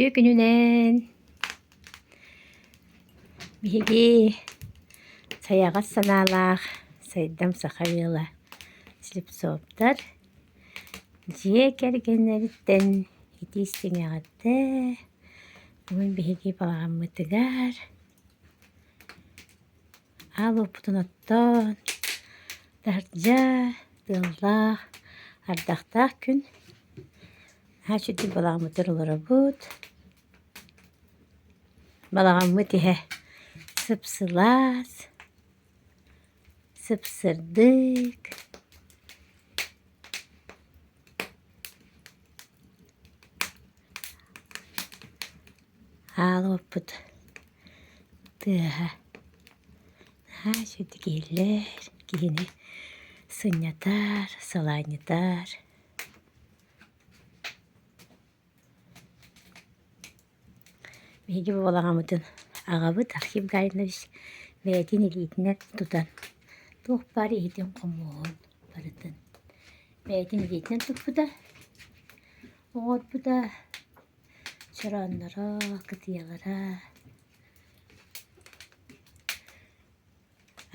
Күтүү күнүнен биһиги саягас санаалаах сайдам сахайыла слепцовтар дьиэ кэргэнэриттэн итиистиҥэҕэтэ бүгүн биһиги балаҕаммытыгар аалууппутун оттон тардьа тыаллаах ардахтаах күн хачыдди балаҕаммытыр олоробут балаҕаммыт иһэ сыпсылаас сыпсырдык аалууппут тыаһа хачыдди киһиллэр киһини сынньатаар салааññытаар биһиги балаҕаммытын аҕабыт Архип Гаринович бэйэтин илиитинэн тутан туох баар иһитин хомуон барытын бэйэтин илиитинэн туппута оҕотпута чорааннара кытыйалара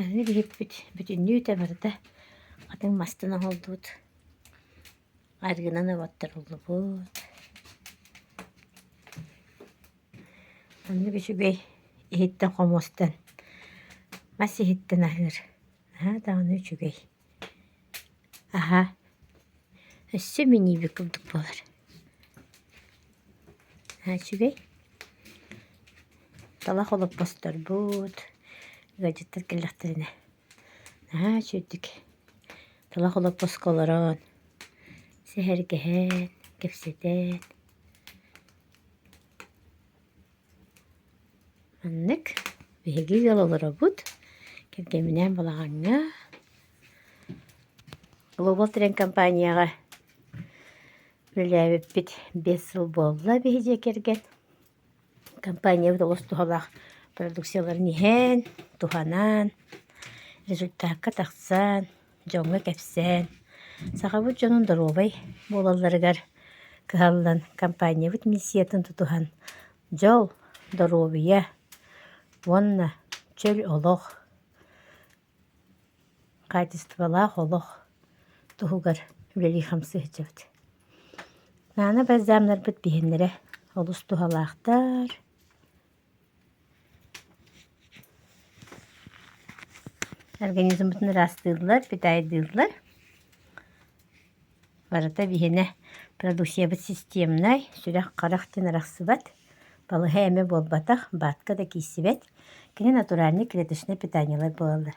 аны биһиппит бүтүннүүтэ барыта атың мастына холдуут аргынан абаттар уллубут анны күчүгэй иһиттэн хомуостан мас иһиттэн аһыыр таҕаны үчүгэй өссө миниибик курдук буолар үчүгэй талах олоппосторбут гадьыттар кэллэхтэринэ чүддик талах олоппосколорон сэһэргэһэн кэпсэтэн аннык биһиги ыал олоробут кэргэминэн балаҕаҥҥа Global Trend компанияға үлэлээбиппит 5 сыл буолла биһиже керген компаниябыт олус туһалаах продукцияларын иһэн туханан результатка тахсан дьоҥҥа кэпсэн саҕабыт дьонун доруобай буолалларыгар кыһаллан компаниябыт миссиятын тутуһан дьол доруобуйа уонна чөл олох качестволаах олох туһугар үлэлии хамсыһычыбыт наана баздаамнарбыт биһэннэрэ олус туһалаахтар организмбытын ырастыыллар питайдыыллар барыта биһэнэ продукциябыт системнай сүрэх харах тин арахсыбат балыһа эмэ буолбатах баатка да кииссибэт кини натуральный клеточный питаниялар буолалар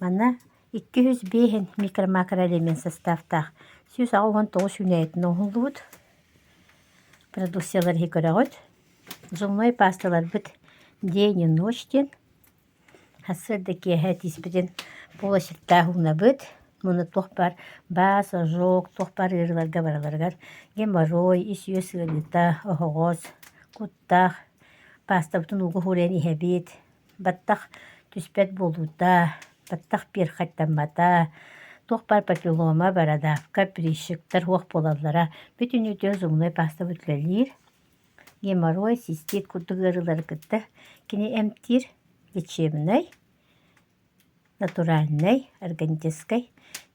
манна 205 микро-макроэлемент составтаах 119 үнэйэтин оһуллубут продукциялар хикөрөҕөт зубной пасталарбыт день и ночь тен хассырда киэһэ тиспитин полоситтаах уунабыт муну туох бар баас ожог туох бар ыарыларга бараларыгар геморрой ис-үө сыалыыта оһоҕоос куттаах пастабытын угу хуурэн иһэбит баттах түспэт буолуута баттах пиэрхаттаммата туох бар папиллома барадаавка прыщыктар хуох буолаллара бүтүнүүтүн зумной пастабыт үлэлиир геморрой цистит курдук ыарылары кытта кини эмтир лечебный натуральный органической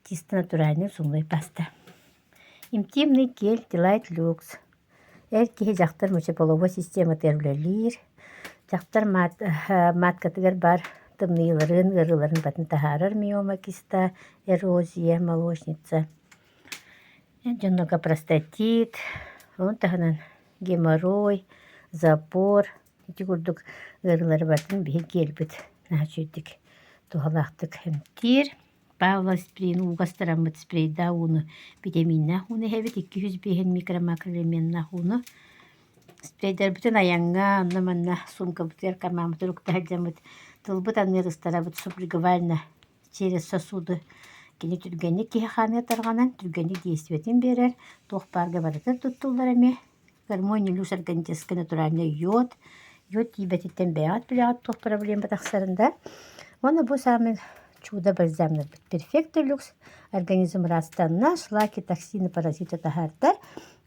чисто натуральный зумной паста интимный гель Delight Luxe эр киһи дьахтар мочеполовой система тэрүлэлиир дьахтар маткатыгар бар тымныыларын ыарыларын батын таһаарар миома киста эрозия молочница дьоннога простатит он таһынан геморрой запор ити курдук ыарылары батын биһи киэлбит наачүддик туһалаахтык эмтир Павла спрейн угастараммыт спрейда уну витаминна уну хэбит 205 микро-макроэлементна уну спрейдер бүтүн аяңга онна манна сумка бутер кармамытыр уктаһалламыт тылбыт аннырыстарабыт сублиговально через сосуды кини түргэнник киһахааны тарганан түргэнник действиятин берер туох барга барытыр туттуллар эми гармония люс органический натуральный йод тибетиттен бэйат билэҕат туох проблема тахсарында оны бу самый чудо бальзамный перфекто люкс организм растанна шлаки токсины паразиты таһаарда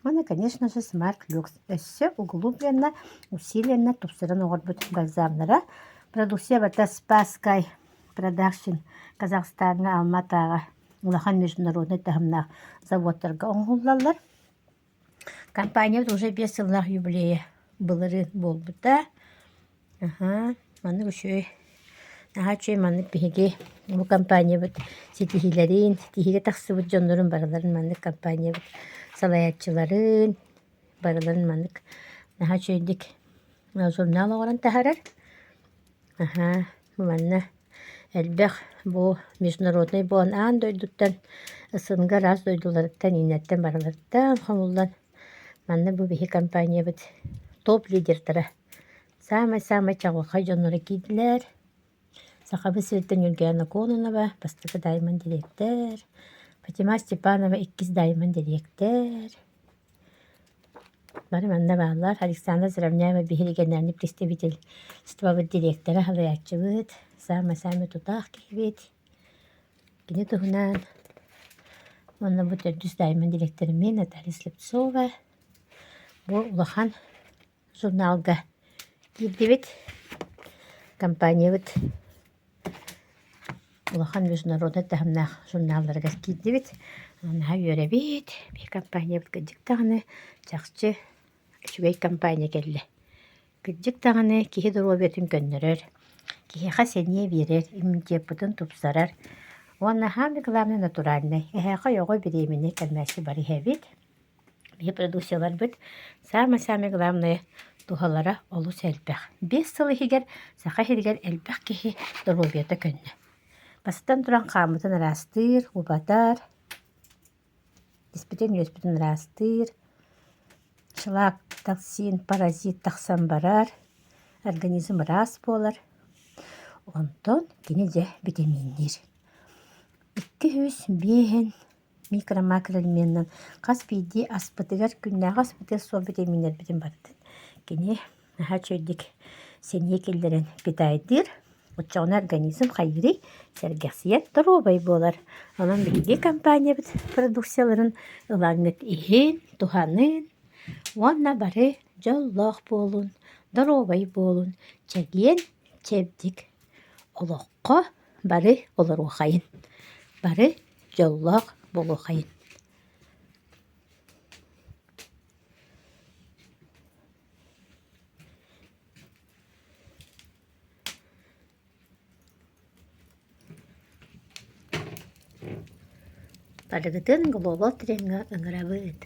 Она, конечно же, Smart Lux. Все углубленно, усиленно тупсырын оғырбыт бальзамнара. Продукция бата Спаскай Продакшн Казахстанға, Алматаға, улахан международный тахымнақ заводтарға оңғылалар. Компания уже 5 жыллар юбилея былырын болбыта. Маны үшөй. Наға чөй маны пихеге. Бұл компания бұд сетихилерин, сетихиге тақсы бұд жонларын барыларын маны компания бұд. Салаятчыларын барыларын маны. Наға чөйдік журнал оғыран тахарар. Маны әлбәқ бұл международный болан аан дойдуттан, ысынға раз дойдуларыттан, инеттен барыларыттан, қомылдан. Маны бұл бихи компания бұд топ лидердара. Самай-самай чағылқай жонлары кейділер. Сақабы Светтен Юлгияна Кононова, бастығы Даймон директор. Фатима Степанова, 2 Даймон директор. Бары манда бағалар. Александра Зравняева, бігірегенерні представительство директора, халаятчы бұд. Самай-самай тұтақ кейбет. Кені тұғынан. Онна бұд 4 Даймон директоры мен, Наталья Слепцова. Бұл улахан журналға келдебет. Компания бұд. Улахан международный тахымнақ журналларға келдебет. Анаға үйері бет. Бей компания бұд кәдік тағыны. Жақсы үшігей компания келді. Кәдік тағыны кейі дұру бетін көннерер. Кейі қасене берер. Иммунитет бұтын тұпсарар. Оны хамы главный натуральный. Әхәқа йоғы береміне кәлмәсі бары хәбет. Бей продукциялар бұд. Самы-самы главный тухалара олу сәлбәқ. 5 сылы хигер, сақа хиргер әлбәқ кейі дұру беті көнні. Бастан тұран қамытын растыр, ұбатар, диспетен өспетін растыр, шылақ, токсин, паразит тақсан барар, организм рас болар. Онтон кені де витаминнер. 205 микро-макроэлементнен қас бейді аспытығар күннәғы аспытығар сол витаминнер бітін бардын. Кені наға чөйдік сене келдерін питайдыр. Учауын организм қайыры сәргәсиет дұробай болар. Онан білге компания біт продукцияларын ұлаңыт ихен, туханын, онна бары жоллақ болун, дұробай болун, чәген чәбдік. Олыққа бары олар оқайын. Бары жоллақ болу қайын. Парагытын глобал тренга ыңырабыт.